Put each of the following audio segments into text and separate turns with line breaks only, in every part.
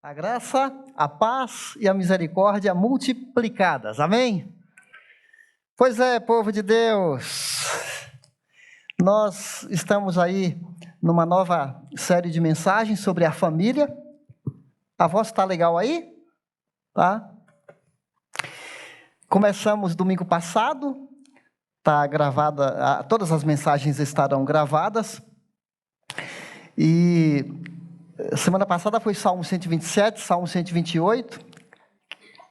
A graça, a paz e a misericórdia multiplicadas. Amém? Pois é, povo de Deus, nós estamos aí numa nova série de mensagens sobre a família. A voz está legal aí? Tá? Começamos domingo passado, está gravada, todas as mensagens estarão gravadas. E semana passada foi Salmo 127, Salmo 128.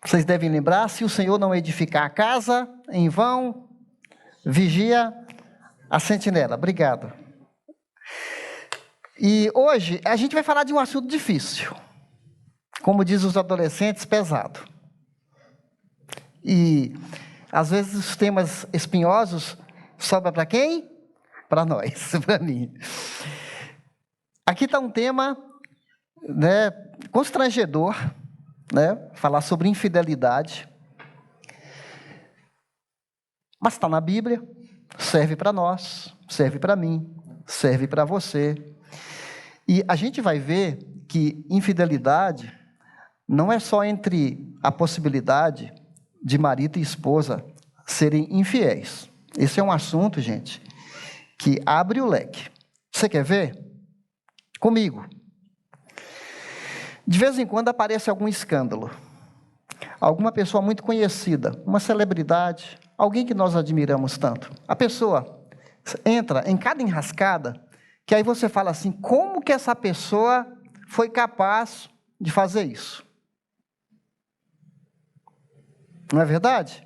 Vocês devem lembrar: se o Senhor não edificar a casa, em vão vigia a sentinela. Obrigado. E hoje a gente vai falar de um assunto difícil. Como diz os adolescentes, pesado. E às vezes os temas espinhosos sobram para quem? Para nós, para mim. Aqui está um tema, constrangedor, falar sobre infidelidade. Mas está na Bíblia, serve para nós, serve para mim, serve para você. E a gente vai ver que infidelidade não é só entre a possibilidade de marido e esposa serem infiéis. Esse é um assunto, gente, que abre o leque. Você quer ver? Comigo. De vez em quando aparece algum escândalo. Alguma pessoa muito conhecida, uma celebridade, alguém que nós admiramos tanto. A pessoa entra em cada enrascada, que aí você fala assim: como que essa pessoa foi capaz de fazer isso? Não é verdade?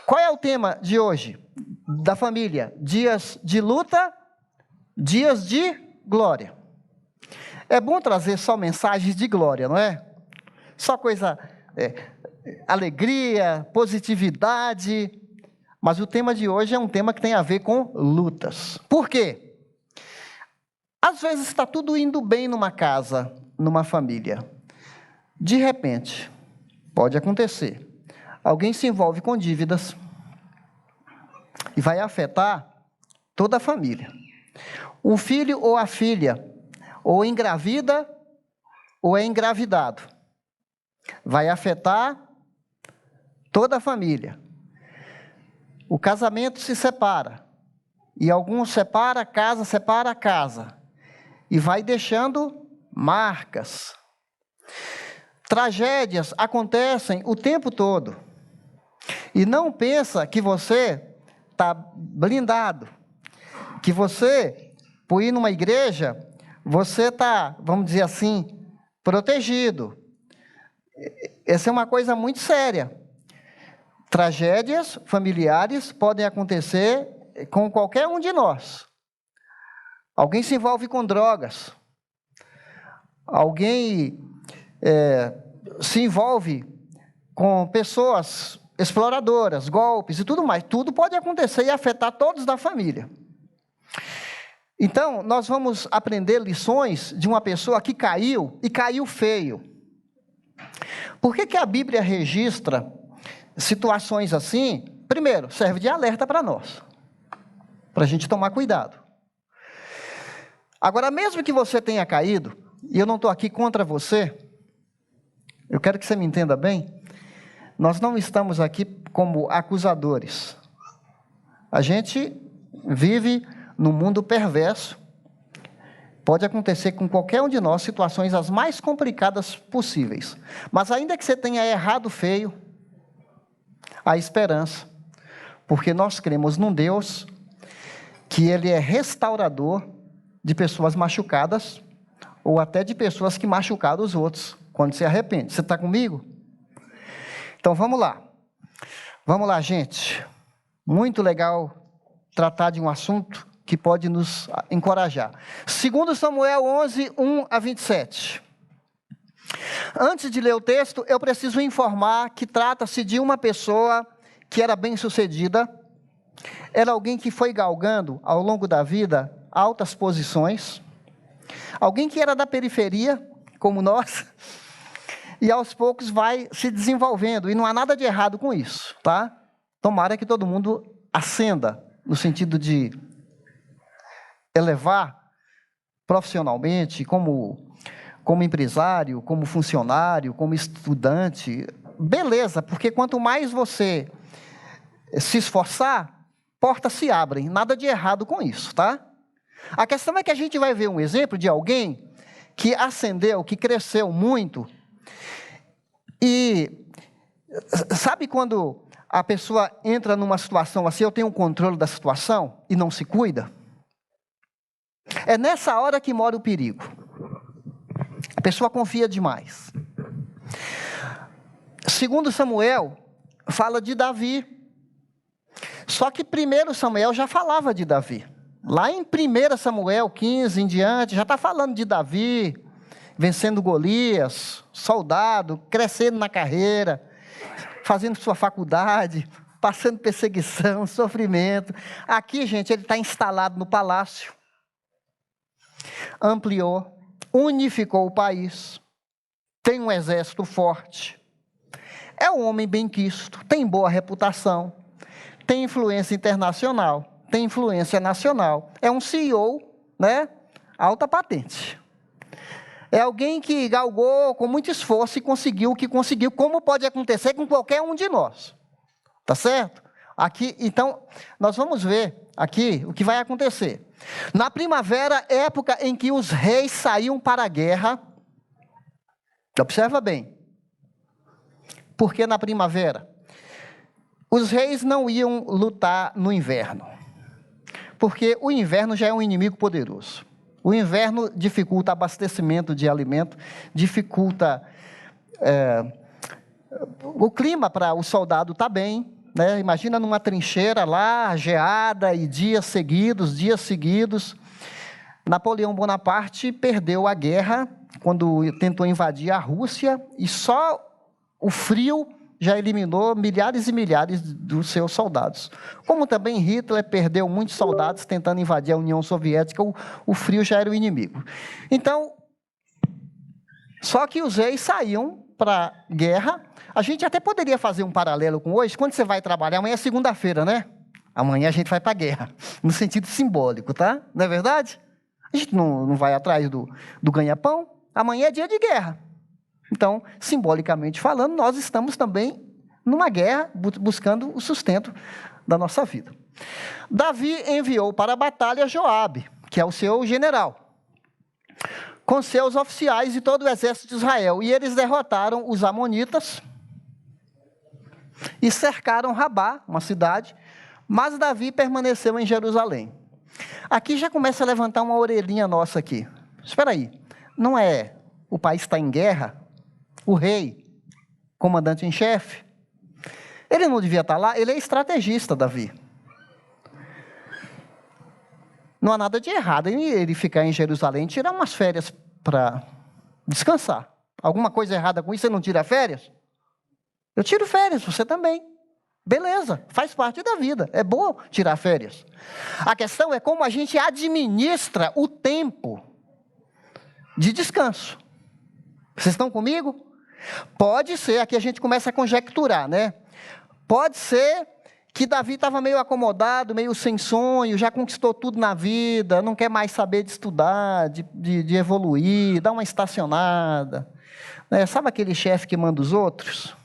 Qual é o tema de hoje? Da família: dias de luta, dias de glória. É bom trazer só mensagens de glória, não é? Só coisa, alegria, positividade. Mas o tema de hoje é um tema que tem a ver com lutas. Por quê? Às vezes está tudo indo bem numa casa, numa família. De repente, pode acontecer, alguém se envolve com dívidas e vai afetar toda a família. O filho ou a filha ou engravida ou é engravidado. Vai afetar toda a família. O casamento se separa. E alguns separa a casa. E vai deixando marcas. Tragédias acontecem o tempo todo. E não pensa que você está blindado. Que você, por ir numa igreja, você está, vamos dizer assim, protegido. Essa é uma coisa muito séria. Tragédias familiares podem acontecer com qualquer um de nós. Alguém se envolve com drogas. Alguém se envolve com pessoas exploradoras, golpes e tudo mais. Tudo pode acontecer e afetar todos da família. Então, nós vamos aprender lições de uma pessoa que caiu, e caiu feio. Por que a Bíblia registra situações assim? Primeiro, serve de alerta para nós, para a gente tomar cuidado. Agora, mesmo que você tenha caído, e eu não estou aqui contra você, eu quero que você me entenda bem, nós não estamos aqui como acusadores. A gente vive num mundo perverso. Pode acontecer com qualquer um de nós situações as mais complicadas possíveis. Mas ainda que você tenha errado feio, há esperança. Porque nós cremos num Deus que Ele é restaurador de pessoas machucadas, ou até de pessoas que machucaram os outros, quando se arrepende. Você está comigo? Então vamos lá. Vamos lá, gente. Muito legal tratar de um assunto que pode nos encorajar. 2 Samuel 11, 1-27. Antes de ler o texto, eu preciso informar que trata-se de uma pessoa que era bem-sucedida, era alguém que foi galgando, ao longo da vida, altas posições, alguém que era da periferia, como nós, e aos poucos vai se desenvolvendo, e não há nada de errado com isso, tá? Tomara que todo mundo ascenda, no sentido de elevar profissionalmente, como como empresário, como funcionário, como estudante, beleza, porque quanto mais você se esforçar, portas se abrem, nada de errado com isso, tá? A questão é que a gente vai ver um exemplo de alguém que ascendeu, que cresceu muito, e sabe quando a pessoa entra numa situação assim, eu tenho um controle da situação e não se cuida? É nessa hora que mora o perigo. A pessoa confia demais. Segundo Samuel, fala de Davi. Só que primeiro Samuel já falava de Davi. Lá em 1 Samuel 15 em diante, já está falando de Davi, vencendo Golias, soldado, crescendo na carreira, fazendo sua faculdade, passando perseguição, sofrimento. Aqui, gente, ele está instalado no palácio. Ampliou, unificou o país, tem um exército forte, é um homem benquisto, tem boa reputação, tem influência internacional, tem influência nacional, é um CEO, né? Alta patente. É alguém que galgou com muito esforço e conseguiu o que conseguiu, como pode acontecer com qualquer um de nós. Tá certo? Aqui, então, nós vamos ver aqui o que vai acontecer. Na primavera, época em que os reis saíam para a guerra, observa bem, porque na primavera, os reis não iam lutar no inverno, porque o inverno já é um inimigo poderoso. O inverno dificulta abastecimento de alimento, dificulta o clima para o soldado estar bem, né? Imagina numa trincheira lá, geada e dias seguidos. Napoleão Bonaparte perdeu a guerra quando tentou invadir a Rússia e só o frio já eliminou milhares e milhares dos seus soldados. Como também Hitler perdeu muitos soldados tentando invadir a União Soviética, o frio já era o inimigo. Então, só que os reis saíam para a guerra. A gente até poderia fazer um paralelo com hoje. Quando você vai trabalhar, amanhã é segunda-feira, né? Amanhã a gente vai para a guerra, no sentido simbólico, tá? Não é verdade? A gente não vai atrás do ganha-pão. Amanhã é dia de guerra. Então, simbolicamente falando, nós estamos também numa guerra, buscando o sustento da nossa vida. Davi enviou para a batalha Joabe, que é o seu general, com seus oficiais e todo o exército de Israel. E eles derrotaram os amonitas e cercaram Rabá, uma cidade, mas Davi permaneceu em Jerusalém. Aqui já começa a levantar uma orelhinha nossa aqui. Espera aí, não é o país está em guerra? O rei, comandante em chefe, ele não devia estar lá? Ele é estrategista, Davi. Não há nada de errado em ele ficar em Jerusalém e tirar umas férias para descansar. Alguma coisa errada com isso? Você não tira férias? Eu tiro férias, você também. Beleza, faz parte da vida. É bom tirar férias. A questão é como a gente administra o tempo de descanso. Vocês estão comigo? Pode ser, aqui a gente começa a conjecturar, né? Pode ser que Davi estava meio acomodado, meio sem sonho, já conquistou tudo na vida, não quer mais saber de estudar, de evoluir, dá uma estacionada. Né? Sabe aquele chefe que manda os outros?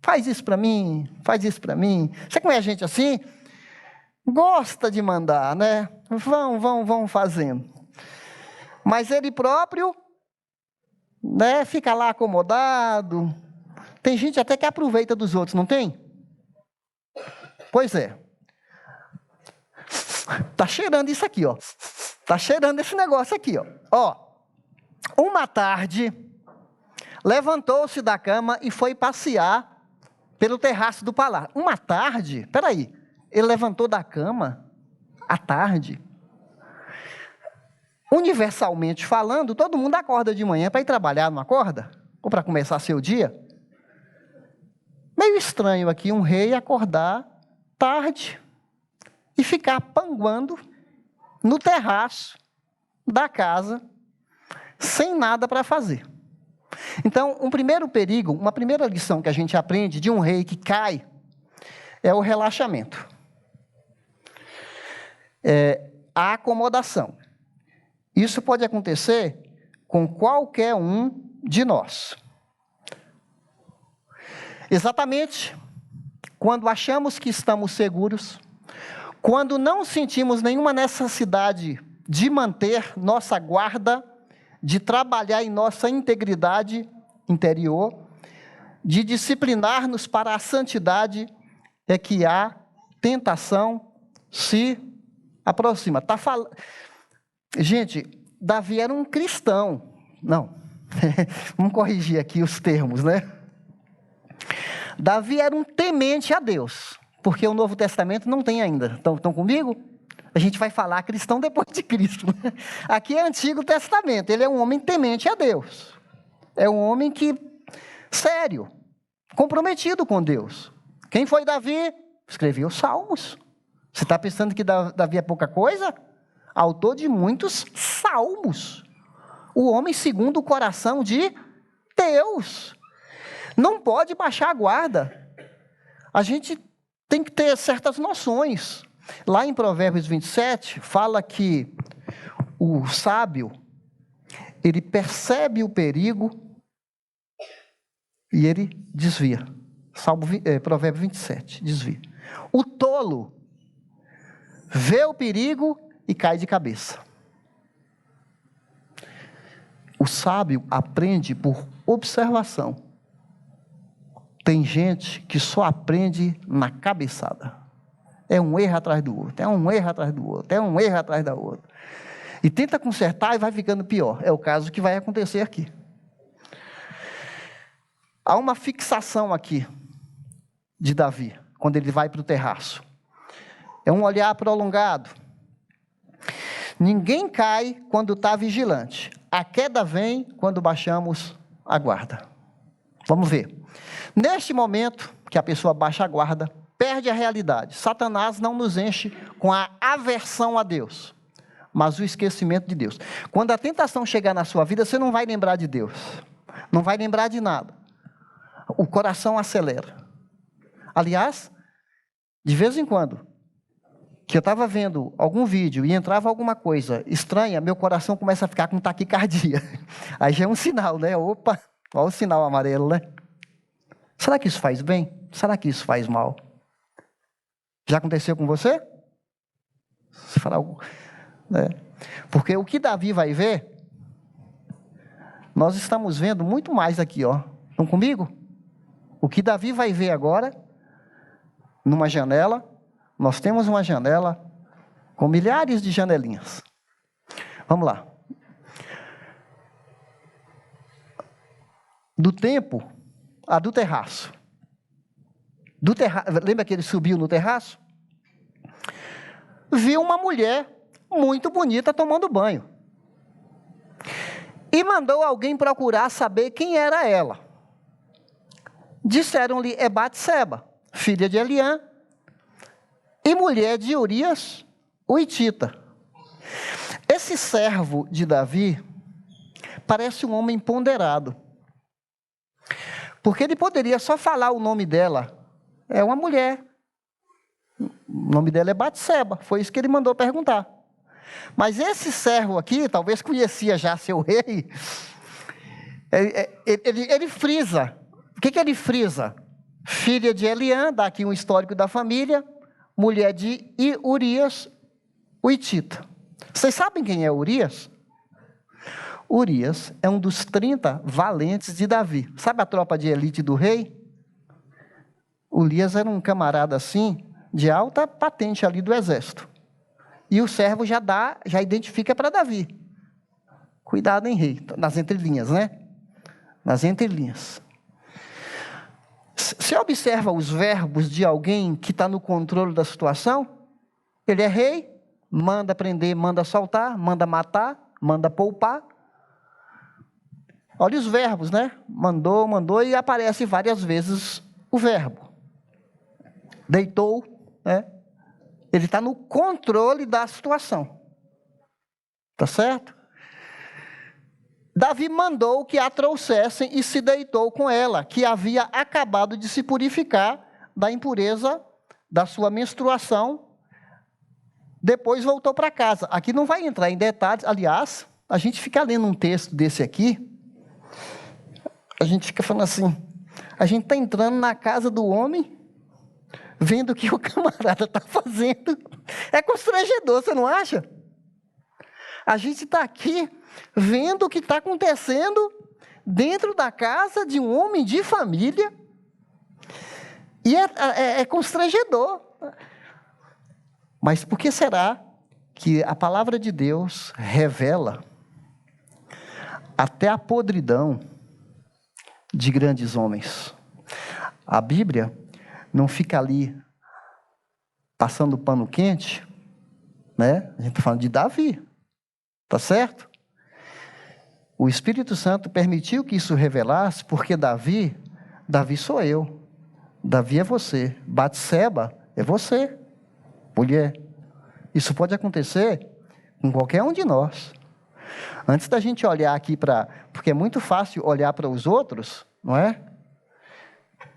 Faz isso para mim, faz isso para mim. Você conhece gente assim? Gosta de mandar, né? Vão fazendo. Mas ele próprio, né, fica lá acomodado. Tem gente até que aproveita dos outros, não tem? Pois é. Tá cheirando isso aqui, ó. Tá cheirando esse negócio aqui, ó. Ó, uma tarde, levantou-se da cama e foi passear pelo terraço do palácio. Uma tarde? Peraí, ele levantou da cama à tarde? Universalmente falando, todo mundo acorda de manhã para ir trabalhar, não acorda? Ou para começar seu dia? Meio estranho aqui um rei acordar tarde e ficar panguando no terraço da casa, sem nada para fazer. Então, um primeiro perigo, uma primeira lição que a gente aprende de um rei que cai, é o relaxamento. A acomodação. Isso pode acontecer com qualquer um de nós. Exatamente quando achamos que estamos seguros, quando não sentimos nenhuma necessidade de manter nossa guarda, de trabalhar em nossa integridade interior, de disciplinar-nos para a santidade, é que a tentação se aproxima. Gente, Davi era um cristão. Não, vamos corrigir aqui os termos, né? Davi era um temente a Deus, porque o Novo Testamento não tem ainda. Estão comigo? A gente vai falar cristão depois de Cristo. Aqui é Antigo Testamento. Ele é um homem temente a Deus. É um homem sério, comprometido com Deus. Quem foi Davi? Escreveu Salmos. Você está pensando que Davi é pouca coisa? Autor de muitos salmos. O homem segundo o coração de Deus. Não pode baixar a guarda. A gente tem que ter certas noções. Lá em Provérbios 27, fala que o sábio, ele percebe o perigo e ele desvia. Provérbio 27, desvia. O tolo vê o perigo e cai de cabeça. O sábio aprende por observação. Tem gente que só aprende na cabeçada. É um erro atrás do outro, é um erro atrás do outro, é um erro atrás da outra. E tenta consertar e vai ficando pior. É o caso que vai acontecer aqui. Há uma fixação aqui de Davi, quando ele vai para o terraço. É um olhar prolongado. Ninguém cai quando está vigilante. A queda vem quando baixamos a guarda. Vamos ver. Neste momento que a pessoa baixa a guarda, perde a realidade. Satanás não nos enche com a aversão a Deus, mas o esquecimento de Deus. Quando a tentação chegar na sua vida, você não vai lembrar de Deus. Não vai lembrar de nada. O coração acelera. Aliás, de vez em quando, que eu estava vendo algum vídeo e entrava alguma coisa estranha, meu coração começa a ficar com taquicardia. Aí já é um sinal, né? Opa, olha o sinal amarelo, né? Será que isso faz bem? Será que isso faz mal? Já aconteceu com você? Você fala algo, né? Porque o que Davi vai ver, nós estamos vendo muito mais aqui, ó. Estão comigo? O que Davi vai ver agora, numa janela, nós temos uma janela com milhares de janelinhas. Vamos lá. Do tempo a do terraço. Lembra que ele subiu no terraço? Viu uma mulher muito bonita tomando banho. E mandou alguém procurar saber quem era ela. Disseram-lhe, é Batseba, filha de Eliã, e mulher de Urias, o hitita. Esse servo de Davi parece um homem ponderado. Porque ele poderia só falar o nome dela. É uma mulher. O nome dela é Batseba. Foi isso que ele mandou perguntar. Mas esse servo aqui, talvez conhecia já seu rei, ele frisa. O que ele frisa? Filha de Eliã, dá aqui um histórico da família, mulher de Urias, o hitita. Vocês sabem quem é Urias? Urias é um dos 30 valentes de Davi. Sabe a tropa de elite do rei? Urias era um camarada assim, de alta patente ali do exército. E o servo já identifica para Davi. Cuidado, hein, rei? Nas entrelinhas, né? Nas entrelinhas. Você observa os verbos de alguém que está no controle da situação? Ele é rei, manda prender, manda soltar, manda matar, manda poupar. Olha os verbos, né? Mandou, e aparece várias vezes o verbo. Deitou, né? Ele está no controle da situação. Tá certo? Davi mandou que a trouxessem e se deitou com ela, que havia acabado de se purificar da impureza da sua menstruação. Depois voltou para casa. Aqui não vai entrar em detalhes. Aliás, a gente fica lendo um texto desse aqui, a gente fica falando assim, a gente está entrando na casa do homem, vendo o que o camarada está fazendo. É constrangedor, você não acha? A gente está aqui vendo o que está acontecendo dentro da casa de um homem de família, e é constrangedor. Mas por que será que a palavra de Deus revela até a podridão de grandes homens? A Bíblia não fica ali passando pano quente, né? A gente está falando de Davi, tá certo? O Espírito Santo permitiu que isso revelasse, porque Davi sou eu, Davi é você, Batseba é você, mulher. Isso pode acontecer com qualquer um de nós. Antes da gente olhar aqui porque é muito fácil olhar para os outros, não é?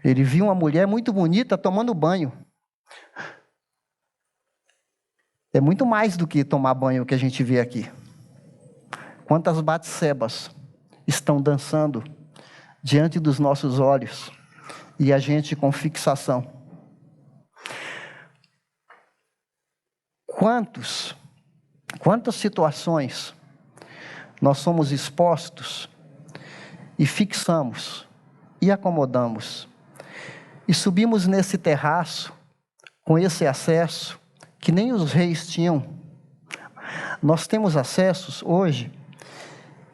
Ele viu uma mulher muito bonita tomando banho. É muito mais do que tomar banho que a gente vê aqui. Quantas Batsebas estão dançando diante dos nossos olhos e a gente com fixação? Quantas situações nós somos expostos e fixamos e acomodamos e subimos nesse terraço com esse acesso que nem os reis tinham. Nós temos acessos hoje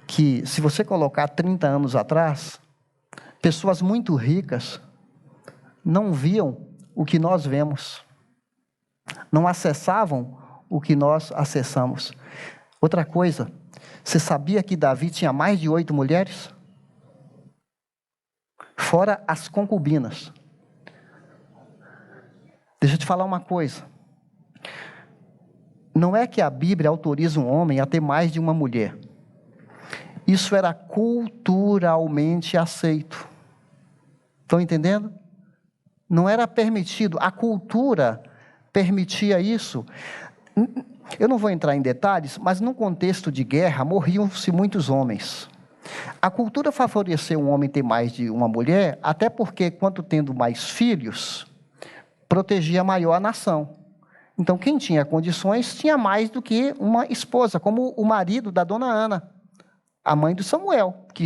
que, se você colocar 30 anos atrás, pessoas muito ricas não viam o que nós vemos, não acessavam o que nós acessamos. Outra coisa, você sabia que Davi tinha mais de 8 mulheres? Fora as concubinas. Deixa eu te falar uma coisa. Não é que a Bíblia autoriza um homem a ter mais de uma mulher. Isso era culturalmente aceito. Estão entendendo? Não era permitido. A cultura permitia isso. Eu não vou entrar em detalhes, mas num contexto de guerra, morriam-se muitos homens. A cultura favoreceu um homem ter mais de uma mulher, até porque, quanto tendo mais filhos, protegia maior a nação. Então, quem tinha condições, tinha mais do que uma esposa, como o marido da dona Ana, a mãe do Samuel, que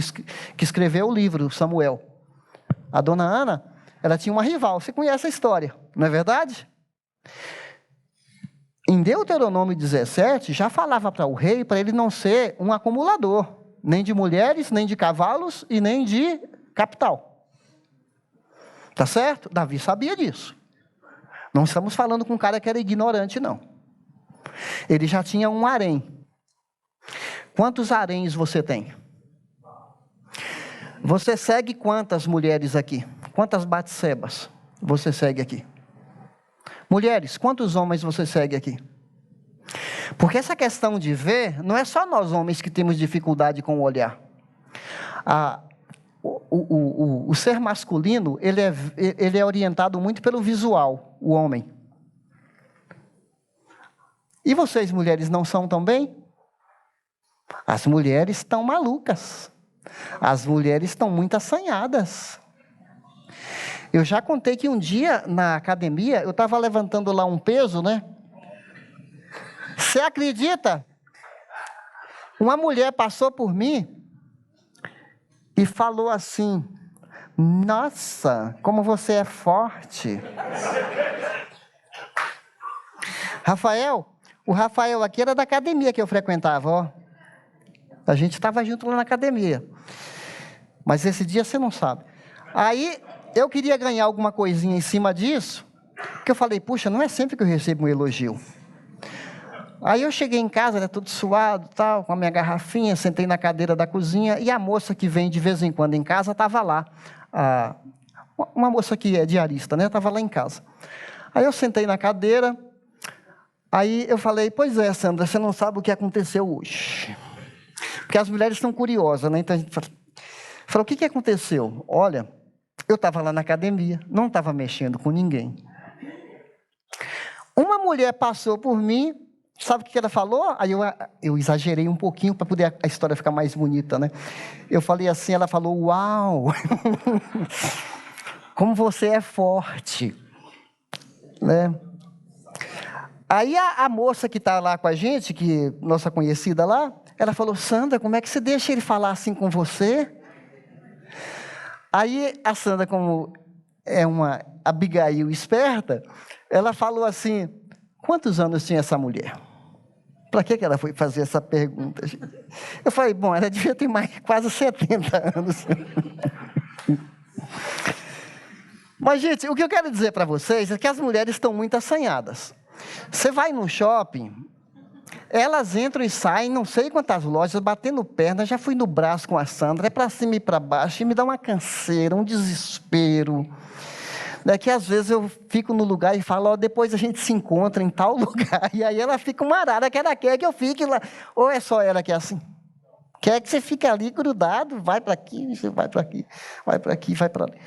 escreveu o livro Samuel. A dona Ana, ela tinha uma rival, você conhece a história, não é verdade? Em Deuteronômio 17, já falava para o rei, para ele não ser um acumulador, nem de mulheres, nem de cavalos e nem de capital. Tá certo? Davi sabia disso. Não estamos falando com um cara que era ignorante, não. Ele já tinha um harém. Quantos haréns você tem? Você segue quantas mulheres aqui? Quantas Batsebas você segue aqui? Mulheres, quantos homens você segue aqui? Porque essa questão de ver, não é só nós homens que temos dificuldade com o olhar. O ser masculino, ele é orientado muito pelo visual, o homem. E vocês, mulheres, não são também? As mulheres estão malucas. As mulheres estão muito assanhadas. Eu já contei que um dia, na academia, eu estava levantando lá um peso, né? Você acredita? Uma mulher passou por mim e falou assim: nossa, como você é forte. O Rafael aqui era da academia que eu frequentava, ó. A gente estava junto lá na academia. Mas esse dia você não sabe. Aí eu queria ganhar alguma coisinha em cima disso, porque eu falei, puxa, não é sempre que eu recebo um elogio. Aí eu cheguei em casa, era tudo suado, tal, com a minha garrafinha, sentei na cadeira da cozinha, e a moça que vem de vez em quando em casa estava lá. Uma moça que é diarista, né? Estava lá em casa. Aí eu sentei na cadeira, aí eu falei, pois é, Sandra, você não sabe o que aconteceu hoje. Porque as mulheres estão curiosas, né? Então a gente falou, o que aconteceu? Olha, eu estava lá na academia, não estava mexendo com ninguém. Uma mulher passou por mim Sabe o que ela falou? Aí eu exagerei um pouquinho para poder a história ficar mais bonita, né? Eu falei assim, ela falou, uau, como você é forte, né? Aí a moça que está lá com a gente, que nossa conhecida lá, ela falou, Sandra, como é que você deixa ele falar assim com você? Aí a Sandra, como é uma Abigail esperta, ela falou assim, quantos anos tinha essa mulher? Para que ela foi fazer essa pergunta? Eu falei, bom, ela devia ter mais quase 70 anos. Mas, gente, o que eu quero dizer para vocês é que as mulheres estão muito assanhadas. Você vai no shopping, elas entram e saem, não sei quantas lojas, batendo perna, já fui no braço com a Sandra, é para cima e para baixo, e me dá uma canseira, um desespero. Daqui às vezes eu fico no lugar e falo, ó, depois a gente se encontra em tal lugar, e aí ela fica uma arara que ela quer que eu fique lá. Ou é só ela que é assim? Quer que você fique ali grudado, vai para aqui, você vai para aqui, vai para aqui, vai para ali.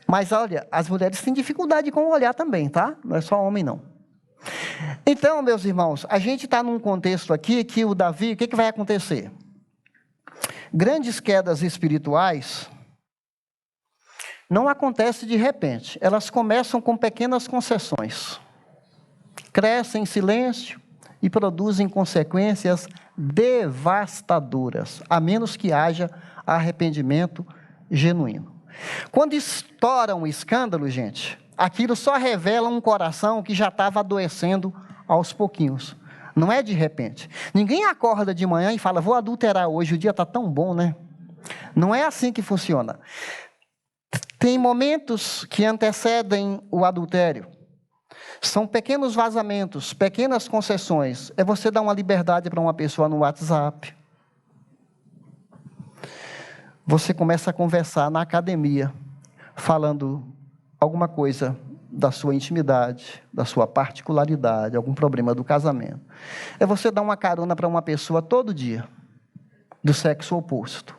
Mas olha, as mulheres têm dificuldade com o olhar também, tá? Não é só homem, não. Então, meus irmãos, a gente está num contexto aqui que o Davi, o que vai acontecer? Grandes quedas espirituais não acontecem de repente, elas começam com pequenas concessões. Crescem em silêncio e produzem consequências devastadoras, a menos que haja arrependimento genuíno. Quando estoura um escândalo, gente, aquilo só revela um coração que já estava adoecendo aos pouquinhos. Não é de repente. Ninguém acorda de manhã e fala, vou adulterar hoje, o dia está tão bom, né? Não é assim que funciona. Tem momentos que antecedem o adultério. São pequenos vazamentos, pequenas concessões. É você dar uma liberdade para uma pessoa no WhatsApp. Você começa a conversar na academia, falando alguma coisa da sua intimidade, da sua particularidade, algum problema do casamento. É você dar uma carona para uma pessoa todo dia, do sexo oposto.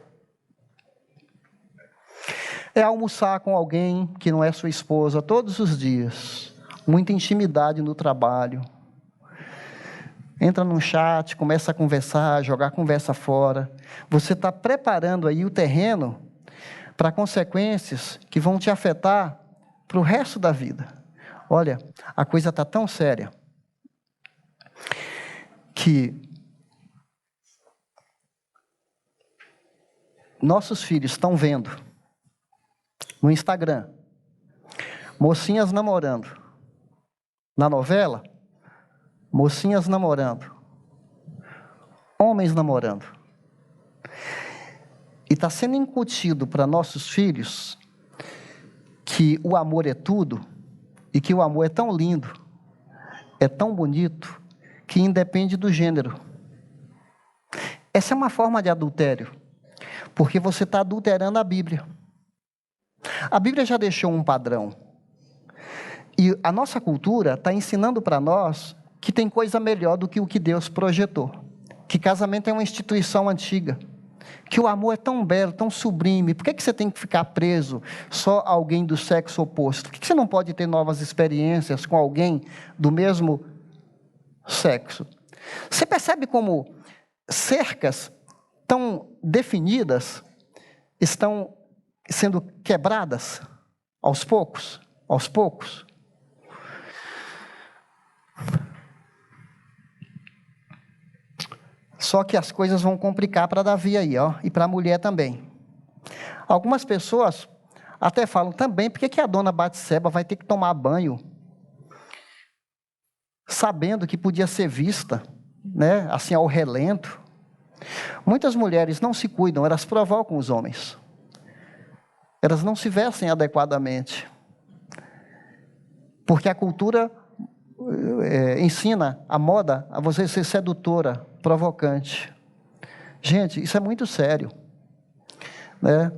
É almoçar com alguém que não é sua esposa todos os dias. Muita intimidade no trabalho. Entra num chat, começa a conversar, jogar a conversa fora. Você está preparando aí o terreno para consequências que vão te afetar para o resto da vida. Olha, a coisa está tão séria que nossos filhos estão vendo no Instagram mocinhas namorando. Na novela, mocinhas namorando. Homens namorando. E está sendo incutido para nossos filhos que o amor é tudo e que o amor é tão lindo, é tão bonito, que independe do gênero. Essa é uma forma de adultério, porque você está adulterando a Bíblia. A Bíblia já deixou um padrão. E a nossa cultura está ensinando para nós que tem coisa melhor do que o que Deus projetou. Que casamento é uma instituição antiga. Que o amor é tão belo, tão sublime. Por que você tem que ficar preso só a alguém do sexo oposto? Por que você não pode ter novas experiências com alguém do mesmo sexo? Você percebe como cercas tão definidas estão sendo quebradas aos poucos? Aos poucos? Só que as coisas vão complicar para Davi aí, ó, e para a mulher também. Algumas pessoas até falam também, por que a dona Batseba vai ter que tomar banho, sabendo que podia ser vista, né, assim ao relento. Muitas mulheres não se cuidam, elas provocam os homens. Elas não se vestem adequadamente. Porque a cultura ensina a moda a você ser sedutora, provocante. Gente, isso é muito sério, né?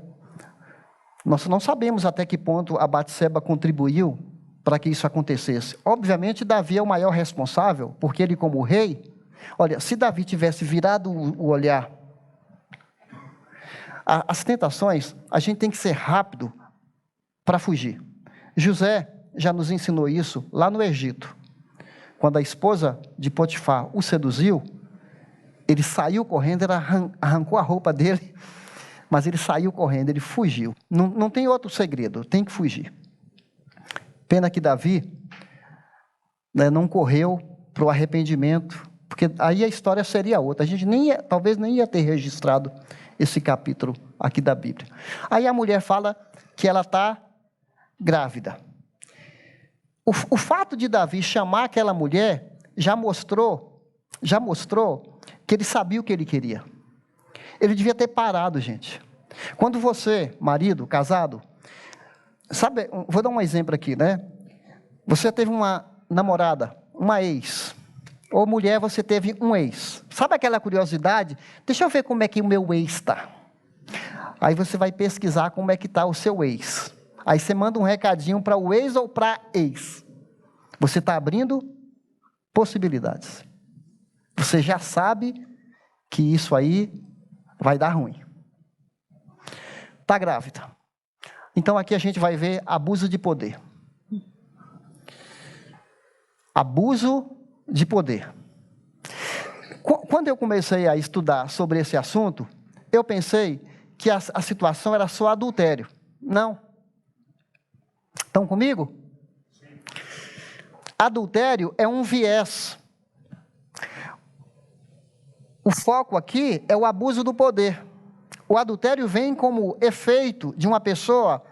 Nós não sabemos até que ponto a Batseba contribuiu para que isso acontecesse. Obviamente, Davi é o maior responsável, porque ele, como rei, olha, se Davi tivesse virado o olhar, as tentações, a gente tem que ser rápido para fugir. José já nos ensinou isso lá no Egito. quando a esposa de Potifar o seduziu, ele saiu correndo, ele arrancou a roupa dele, mas ele saiu correndo, ele fugiu. Não tem outro segredo, tem que fugir. Pena que Davi, né, não correu para o arrependimento, porque aí a história seria outra. A gente talvez nem ia ter registrado esse capítulo aqui da Bíblia. Aí a mulher fala que ela está grávida. O fato de Davi chamar aquela mulher já mostrou que ele sabia o que ele queria. Ele devia ter parado, gente. Quando você, marido, casado, sabe, vou dar um exemplo aqui, né? Você teve uma namorada, uma ex, ou mulher, você teve um ex. Sabe aquela curiosidade? Deixa eu ver como é que o meu ex está. Aí você vai pesquisar como é que está o seu ex. Aí você manda um recadinho para o ex ou para a ex. Você está abrindo possibilidades. Você já sabe que isso aí vai dar ruim. Está grávida. Então aqui a gente vai ver abuso de poder. Abuso de poder. Quando eu comecei a estudar sobre esse assunto, eu pensei que a situação era só adultério. Não. Estão comigo? Adultério é um viés. O foco aqui é o abuso do poder. O adultério vem como efeito de uma pessoa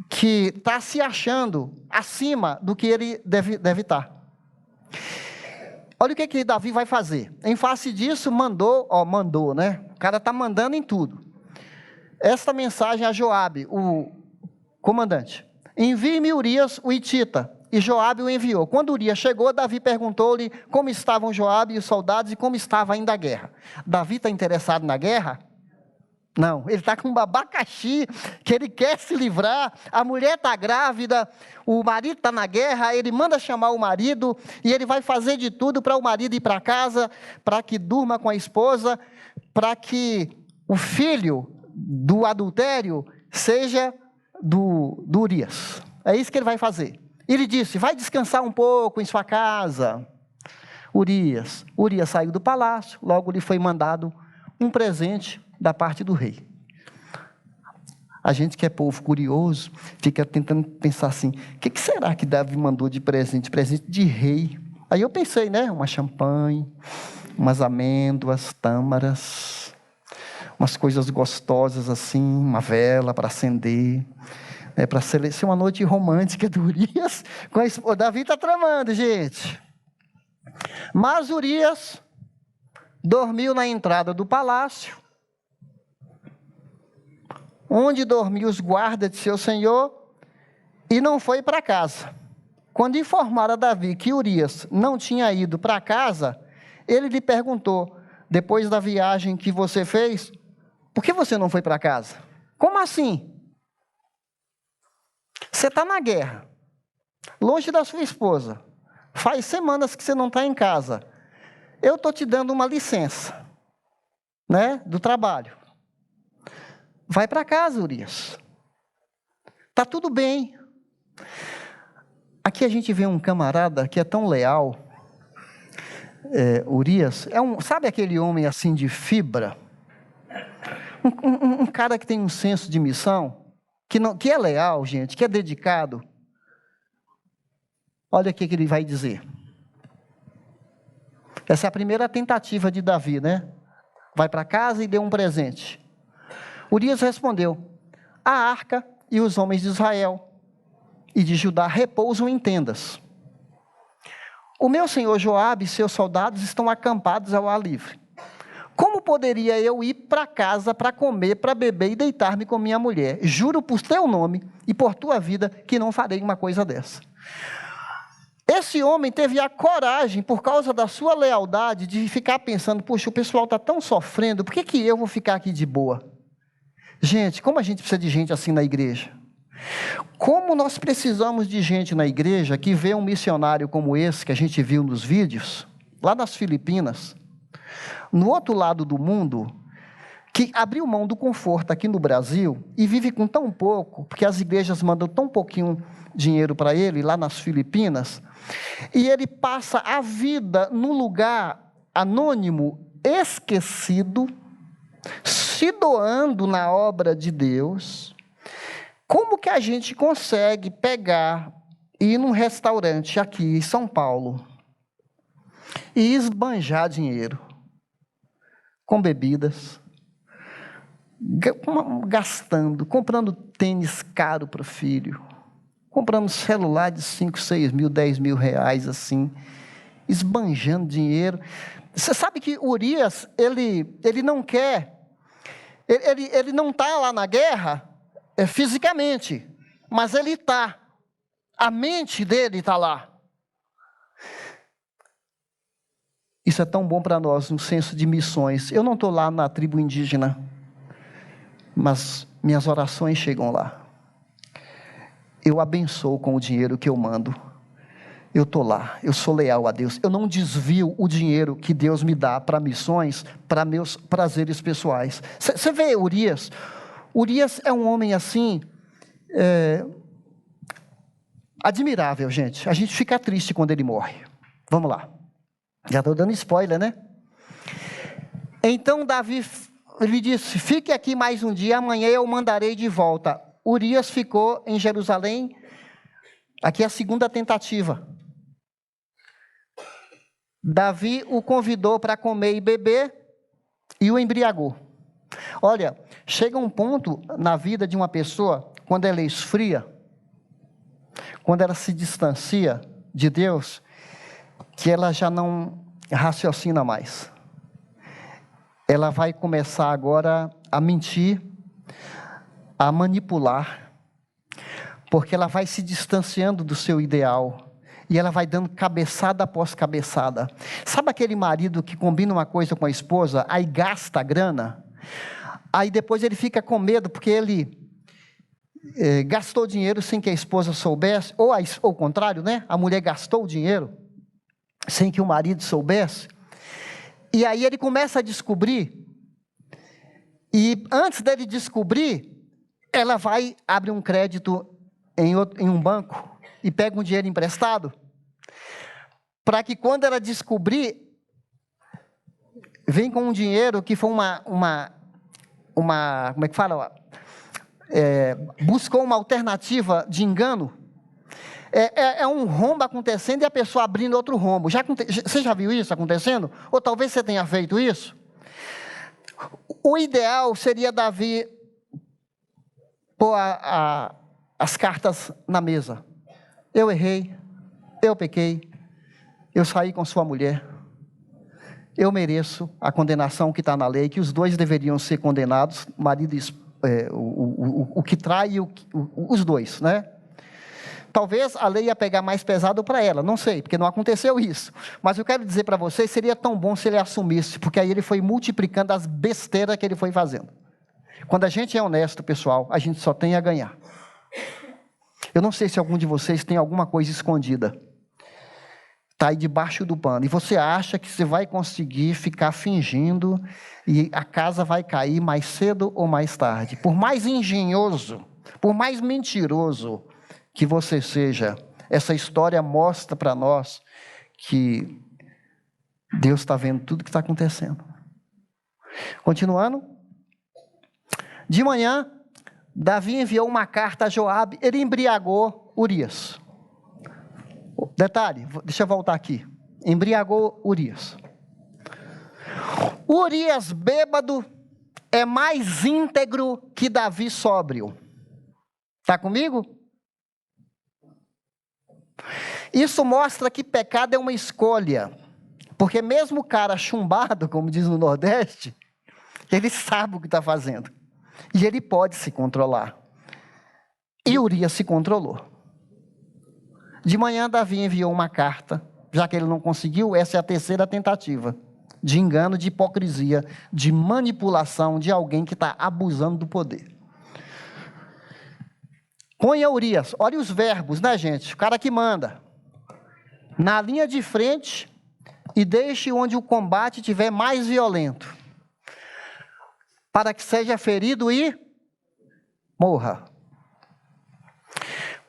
que está se achando acima do que ele deve estar. Olha o que Davi vai fazer. Em face disso, mandou, né? O cara está mandando em tudo. Esta mensagem a Joabe, o comandante. Envie-me Urias, o hitita. E Joabe o enviou. Quando Urias chegou, Davi perguntou-lhe como estavam Joabe e os soldados e como estava ainda a guerra. Davi está interessado na guerra? Não, ele está com um abacaxi, que ele quer se livrar, a mulher está grávida, o marido está na guerra, ele manda chamar o marido, e ele vai fazer de tudo para o marido ir para casa, para que durma com a esposa, para que o filho do adultério seja do Urias. É isso que ele vai fazer. Ele disse, vai descansar um pouco em sua casa. Urias saiu do palácio, logo lhe foi mandado um presente da parte do rei. A gente que é povo curioso, fica tentando pensar assim, o que será que Davi mandou de presente? Presente de rei. Aí eu pensei, né, uma champanhe, umas amêndoas, tâmaras, umas coisas gostosas assim, uma vela para acender, para ser uma noite romântica do Urias. O Davi está tramando, gente. Mas Urias dormiu na entrada do palácio, onde dormiam os guardas de seu senhor, e não foi para casa. Quando informaram a Davi que Urias não tinha ido para casa, ele lhe perguntou, depois da viagem que você fez, por que você não foi para casa? Como assim? Você está na guerra, longe da sua esposa, faz semanas que você não está em casa. Eu estou te dando uma licença, né, do trabalho. Vai para casa, Urias. Está tudo bem. Aqui a gente vê um camarada que é tão leal. Urias, sabe aquele homem assim de fibra? Um cara que tem um senso de missão, que é leal, gente, que é dedicado. Olha o que ele vai dizer. Essa é a primeira tentativa de Davi, né? Vai para casa e deu um presente. Urias respondeu, a arca e os homens de Israel e de Judá repousam em tendas. O meu senhor Joabe e seus soldados estão acampados ao ar livre. Como poderia eu ir para casa para comer, para beber e deitar-me com minha mulher? Juro por teu nome e por tua vida que não farei uma coisa dessa. Esse homem teve a coragem, por causa da sua lealdade, de ficar pensando, puxa, o pessoal está tão sofrendo, por que eu vou ficar aqui de boa? Gente, como a gente precisa de gente assim na igreja? Como nós precisamos de gente na igreja que vê um missionário como esse, que a gente viu nos vídeos, lá nas Filipinas, no outro lado do mundo, que abriu mão do conforto aqui no Brasil e vive com tão pouco, porque as igrejas mandam tão pouquinho dinheiro para ele, lá nas Filipinas, E ele passa a vida num lugar anônimo, esquecido, se doando na obra de Deus. Como que a gente consegue pegar e ir num restaurante aqui em São Paulo e esbanjar dinheiro com bebidas, gastando, comprando tênis caro para o filho, comprando celular de 5, 6 mil, 10 mil reais, assim, esbanjando dinheiro. Você sabe que Urias, ele não quer, ele não está lá na guerra fisicamente, mas ele está, a mente dele está lá. Isso é tão bom para nós, no senso de missões. Eu não estou lá na tribo indígena, mas minhas orações chegam lá. Eu abençoo com o dinheiro que eu mando. Eu estou lá, eu sou leal a Deus. Eu não desvio o dinheiro que Deus me dá para missões, para meus prazeres pessoais. Você vê Urias? Urias é um homem assim, admirável, gente. A gente fica triste quando ele morre. Vamos lá. Já estou dando spoiler, né? Então Davi, ele disse, fique aqui mais um dia, amanhã eu mandarei de volta. Urias ficou em Jerusalém. Aqui é a segunda tentativa. Davi o convidou para comer e beber e o embriagou. Olha, chega um ponto na vida de uma pessoa, quando ela esfria, quando ela se distancia de Deus, que ela já não raciocina mais. Ela vai começar agora a mentir, a manipular, porque ela vai se distanciando do seu ideal. E ela vai dando cabeçada após cabeçada. Sabe aquele marido que combina uma coisa com a esposa, aí gasta a grana? Aí depois ele fica com medo, porque ele gastou dinheiro sem que a esposa soubesse, ou o contrário, né? A mulher gastou o dinheiro sem que o marido soubesse. E aí ele começa a descobrir, e antes dele descobrir, ela vai, abre um crédito em um banco, e pega um dinheiro emprestado, para que quando ela descobrir, vem com um dinheiro que foi como é que fala? Buscou uma alternativa de engano. É um rombo acontecendo e a pessoa abrindo outro rombo. Você já viu isso acontecendo? Ou talvez você tenha feito isso? O ideal seria Davi pôr as cartas na mesa. Eu errei, eu pequei, eu saí com sua mulher, eu mereço a condenação que está na lei, que os dois deveriam ser condenados, marido e o que trai e os dois, né? Talvez a lei ia pegar mais pesado para ela, não sei, porque não aconteceu isso. Mas eu quero dizer para vocês, seria tão bom se ele assumisse, porque aí ele foi multiplicando as besteiras que ele foi fazendo. Quando a gente é honesto, pessoal, a gente só tem a ganhar. Eu não sei se algum de vocês tem alguma coisa escondida. Está aí debaixo do pano. E você acha que você vai conseguir ficar fingindo e a casa vai cair mais cedo ou mais tarde. Por mais engenhoso, por mais mentiroso que você seja, essa história mostra para nós que Deus está vendo tudo que está acontecendo. Continuando. De manhã, Davi enviou uma carta a Joabe, ele embriagou Urias. Detalhe, deixa eu voltar aqui. Embriagou Urias. Urias bêbado é mais íntegro que Davi sóbrio. Está comigo? Isso mostra que pecado é uma escolha. Porque mesmo o cara chumbado, como diz no Nordeste, ele sabe o que está fazendo. E ele pode se controlar. E Urias se controlou. De manhã, Davi enviou uma carta. Já que ele não conseguiu, essa é a terceira tentativa. De engano, de hipocrisia, de manipulação de alguém que está abusando do poder. Ponha Urias, olha os verbos, né, gente? O cara que manda. Na linha de frente e deixe onde o combate estiver mais violento, para que seja ferido e morra.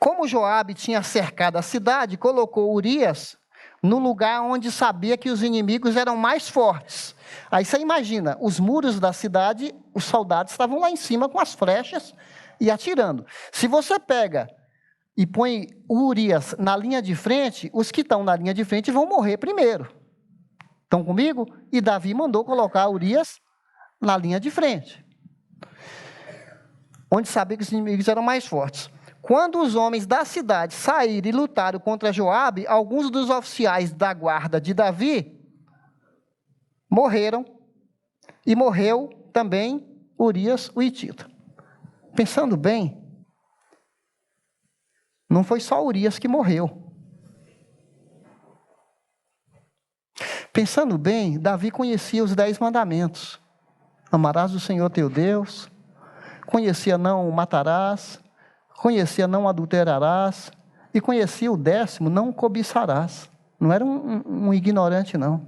Como Joabe tinha cercado a cidade, colocou Urias no lugar onde sabia que os inimigos eram mais fortes. Aí você imagina, os muros da cidade, os soldados estavam lá em cima com as flechas e atirando. Se você pega e põe Urias na linha de frente, os que estão na linha de frente vão morrer primeiro. Estão comigo? E Davi mandou colocar Urias na linha de frente, onde sabia que os inimigos eram mais fortes. Quando os homens da cidade saíram e lutaram contra Joabe, alguns dos oficiais da guarda de Davi morreram, e morreu também Urias o hitita. Pensando bem, não foi só Urias que morreu. Pensando bem, Davi conhecia os 10 mandamentos. Amarás o Senhor teu Deus, conhecia não o matarás, conhecia não adulterarás, e conhecia o 10º, não cobiçarás. Não era um ignorante, não.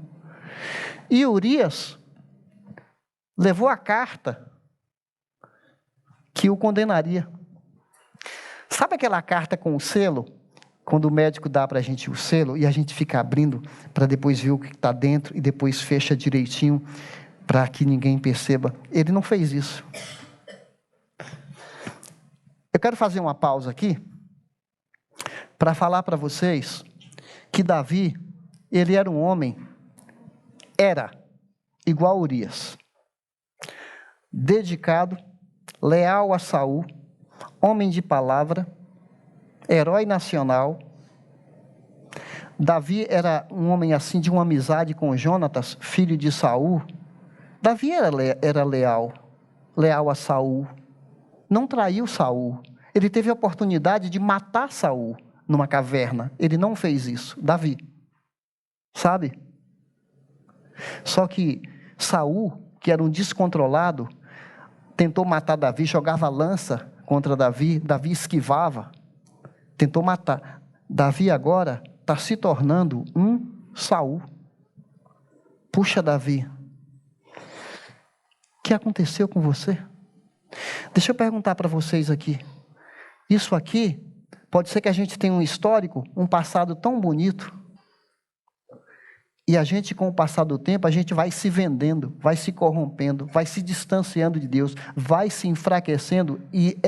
E Urias levou a carta que o condenaria. Sabe aquela carta com o selo? Quando o médico dá para a gente o selo e a gente fica abrindo para depois ver o que está dentro e depois fecha direitinho para que ninguém perceba. Ele não fez isso. Eu quero fazer uma pausa aqui para falar para vocês que Davi, ele era um homem, era igual a Urias, dedicado, leal a Saul, homem de palavra, herói nacional. Davi era um homem assim de uma amizade com Jonatas, filho de Saul. Davi era leal a Saul. Não traiu Saul. Ele teve a oportunidade de matar Saul numa caverna. Ele não fez isso. Davi. Sabe? Só que Saul, que era um descontrolado, tentou matar Davi, jogava lança contra Davi, Davi esquivava, tentou matar. Davi agora está se tornando um Saul. Puxa, Davi, o que aconteceu com você? Deixa eu perguntar para vocês aqui. Isso aqui, pode ser que a gente tenha um histórico, um passado tão bonito, e a gente, com o passar do tempo, a gente vai se vendendo, vai se corrompendo, vai se distanciando de Deus, vai se enfraquecendo, e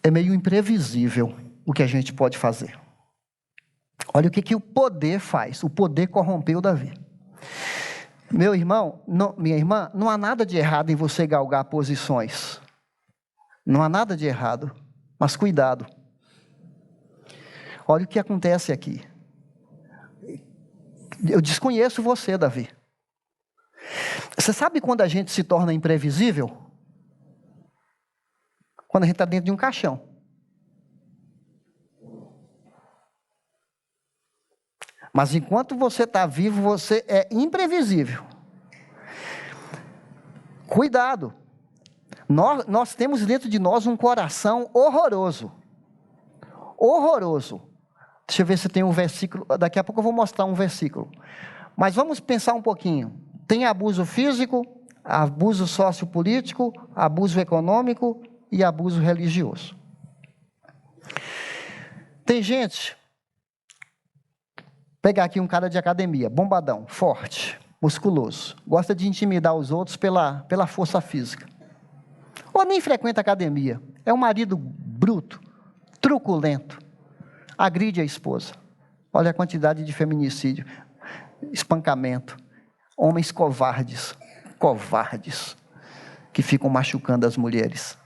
é meio imprevisível o que a gente pode fazer. Olha o que o poder faz. O poder corrompeu Davi. Meu irmão, minha irmã, não há nada de errado em você galgar posições. Não há nada de errado, mas cuidado. Olha o que acontece aqui. Eu desconheço você, Davi. Você sabe quando a gente se torna imprevisível? Quando a gente está dentro de um caixão. Mas enquanto você está vivo, você é imprevisível. Cuidado. Nós temos dentro de nós um coração horroroso. Horroroso. Deixa eu ver se tem um versículo. Daqui a pouco eu vou mostrar um versículo. Mas vamos pensar um pouquinho. Tem abuso físico, abuso sociopolítico, abuso econômico e abuso religioso. Tem gente... Pegar aqui um cara de academia, bombadão, forte, musculoso, gosta de intimidar os outros pela força física. Ou nem frequenta academia, é um marido bruto, truculento, agride a esposa. Olha a quantidade de feminicídio, espancamento, homens covardes, que ficam machucando as mulheres.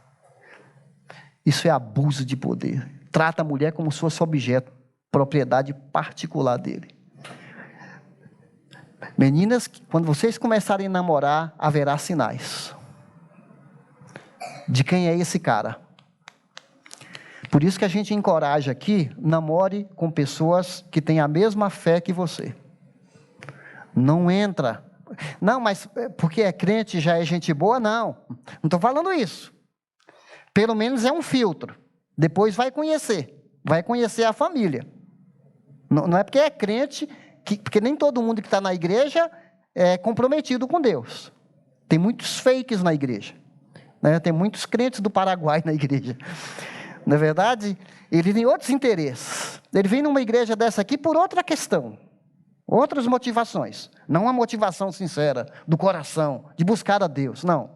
Isso é abuso de poder. Trata a mulher como se fosse objeto, propriedade particular dele. Meninas, quando vocês começarem a namorar, haverá sinais de quem é esse cara. Por isso que a gente encoraja aqui, namore com pessoas que têm a mesma fé que você. Não entra. Não, mas porque é crente já é gente boa? Não estou falando isso. Pelo menos é um filtro. Depois vai conhecer a família. Não é porque é crente, porque nem todo mundo que está na igreja é comprometido com Deus. Tem muitos fakes na igreja. né? Tem muitos crentes do Paraguai na igreja. Na verdade, ele tem outros interesses. Ele vem numa igreja dessa aqui por outra questão, outras motivações. Não uma motivação sincera, do coração, de buscar a Deus, não.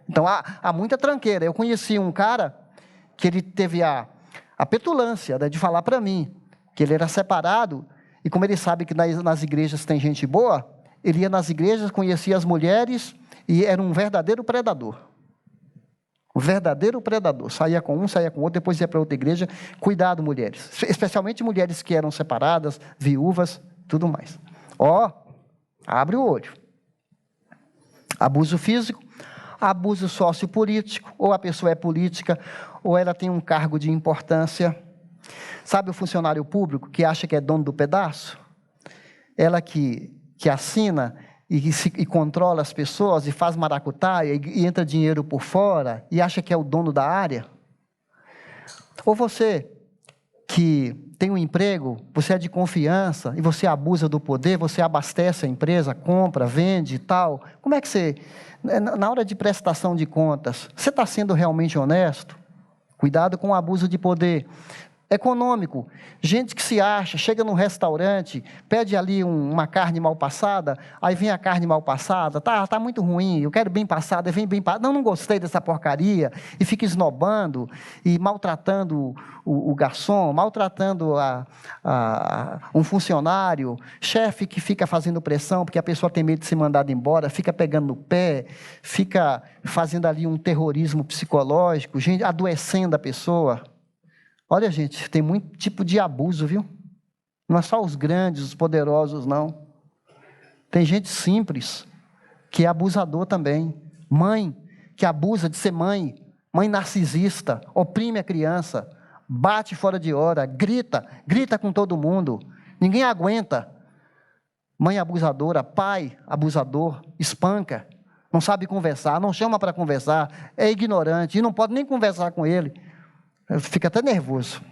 Então, há muita tranqueira. Eu conheci um cara que ele teve a petulância, né, de falar para mim que ele era separado, e como ele sabe que nas igrejas tem gente boa, ele ia nas igrejas, conhecia as mulheres, e era um verdadeiro predador. Um verdadeiro predador. Saía com um, saía com outro, depois ia para outra igreja. Cuidado, mulheres. Especialmente mulheres que eram separadas, viúvas, tudo mais. Abre o olho. Abuso físico, abuso sociopolítico, ou a pessoa é política, ou ela tem um cargo de importância. Sabe o funcionário público que acha que é dono do pedaço? Ela que assina e controla as pessoas, e faz maracutaia, e entra dinheiro por fora, e acha que é o dono da área? Ou você que tem um emprego, você é de confiança, e você abusa do poder, você abastece a empresa, compra, vende e tal. Como é que você, na hora de prestação de contas, você está sendo realmente honesto? Cuidado com o abuso de poder. Econômico, gente que se acha, chega num restaurante, pede ali uma carne mal passada, aí vem a carne mal passada, tá muito ruim, eu quero bem passada, vem bem passada, não gostei dessa porcaria, e fica esnobando, e maltratando o garçom, maltratando um funcionário, chefe que fica fazendo pressão, porque a pessoa tem medo de ser mandada embora, fica pegando no pé, fica fazendo ali um terrorismo psicológico, gente, adoecendo a pessoa. Olha, gente, tem muito tipo de abuso, viu? Não é só os grandes, os poderosos, não. Tem gente simples, que é abusador também. Mãe, que abusa de ser mãe. Mãe narcisista, oprime a criança, bate fora de hora, grita com todo mundo. Ninguém aguenta. Mãe abusadora, pai abusador, espanca. Não sabe conversar, não chama para conversar, é ignorante, e não pode nem conversar com ele. Fica até nervoso.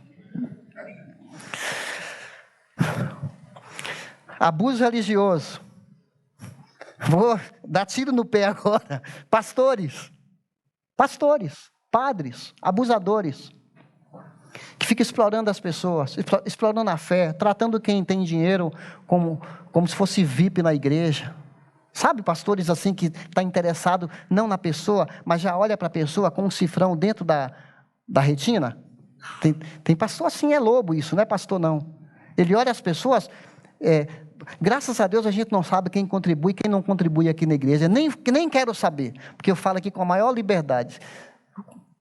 Abuso religioso. Vou dar tiro no pé agora. Pastores, padres, abusadores, que ficam explorando as pessoas, explorando a fé, tratando quem tem dinheiro como se fosse VIP na igreja. Sabe, pastores assim que está interessado não na pessoa, mas já olha para a pessoa com um cifrão dentro da retina? Tem pastor assim, é lobo isso, não é pastor não. Ele olha as pessoas, graças a Deus a gente não sabe quem contribui, quem não contribui aqui na igreja, nem quero saber, porque eu falo aqui com a maior liberdade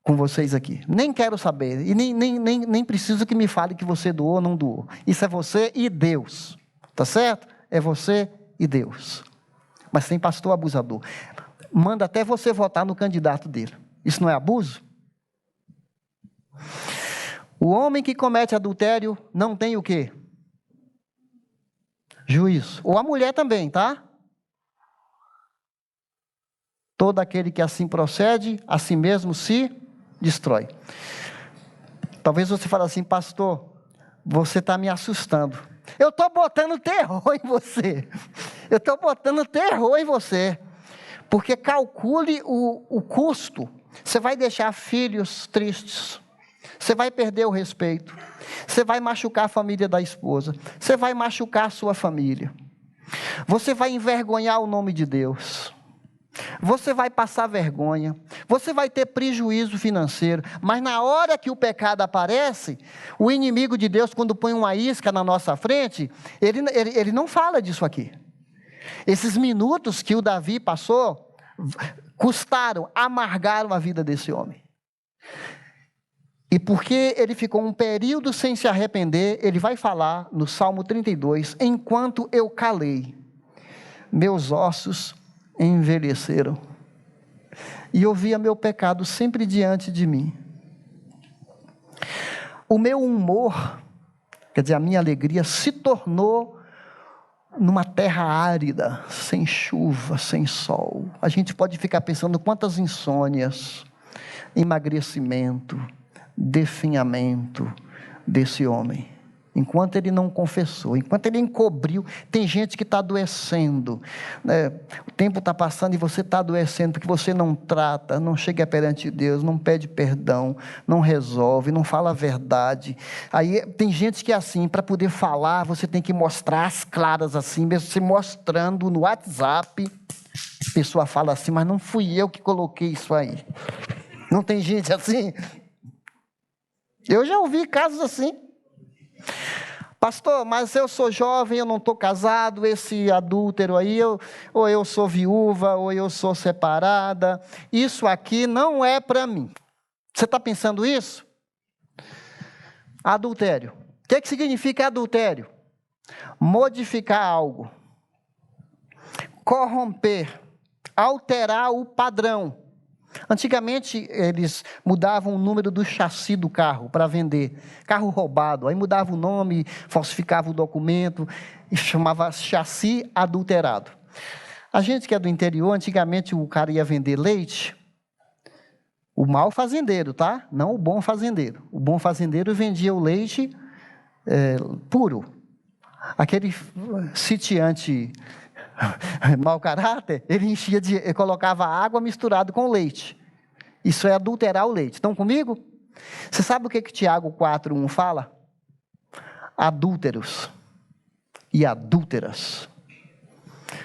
com vocês aqui, nem quero saber, e nem preciso que me fale que você doou ou não doou. Isso é você e Deus, tá certo? É você e Deus. Mas tem pastor abusador, manda até você votar no candidato dele. Isso não é abuso? O homem que comete adultério não tem o quê? Juízo. Ou a mulher também, tá? Todo aquele que assim procede, a si mesmo se destrói. Talvez você fale assim, pastor, você está me assustando. Eu estou botando terror em você. Eu estou botando terror em você. Porque calcule o custo. Você vai deixar filhos tristes. Você vai perder o respeito. Você vai machucar a família da esposa. Você vai machucar a sua família. Você vai envergonhar o nome de Deus. Você vai passar vergonha. Você vai ter prejuízo financeiro. Mas na hora que o pecado aparece, o inimigo de Deus, quando põe uma isca na nossa frente, ele não fala disso aqui. Esses minutos que o Davi passou, amargaram a vida desse homem. E porque ele ficou um período sem se arrepender, ele vai falar no Salmo 32, enquanto eu calei, meus ossos envelheceram, e eu via meu pecado sempre diante de mim. O meu humor, quer dizer, a minha alegria, se tornou numa terra árida, sem chuva, sem sol. A gente pode ficar pensando quantas insônias, emagrecimento, definhamento desse homem. enquanto ele não confessou, enquanto ele encobriu. Tem gente que está adoecendo, né? O tempo está passando e você está adoecendo, porque você não trata, não chega perante Deus, não pede perdão, não resolve, não fala a verdade. Aí tem gente que é assim, para poder falar, você tem que mostrar as claras assim, mesmo se mostrando no WhatsApp, a pessoa fala assim, mas não fui eu que coloquei isso aí. Não tem gente assim? Eu já ouvi casos assim. Pastor, mas eu sou jovem, eu não estou casado, esse adúltero aí, ou eu sou viúva, ou eu sou separada, isso aqui não é para mim. Você está pensando isso? Adultério. O que significa adultério? Modificar algo, corromper, alterar o padrão. Antigamente, eles mudavam o número do chassi do carro para vender. Carro roubado. Aí mudava o nome, falsificava o documento, e chamava chassi adulterado. A gente que é do interior, antigamente o cara ia vender leite, o mau fazendeiro, tá? Não o bom fazendeiro. O bom fazendeiro vendia o leite puro. Aquele sitiante mau caráter, ele colocava água misturado com leite. Isso é adulterar o leite. Estão comigo? Você sabe o que Tiago 4:1 fala? Adúlteros e adúlteras,